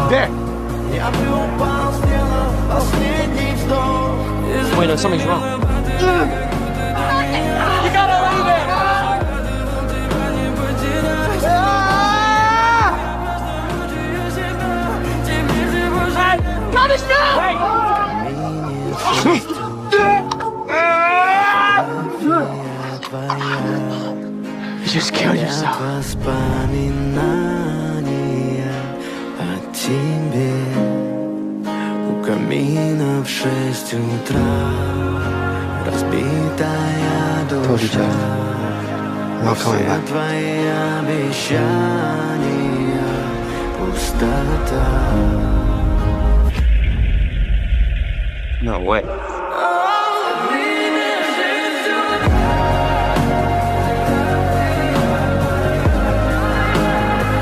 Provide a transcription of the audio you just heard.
There! Wait, no, something's wrong. You gotta leave it! Cut us You just killed yourself. О тебе у камина в 6 утра, разбитая душа, все твои обещания, пустота. No way.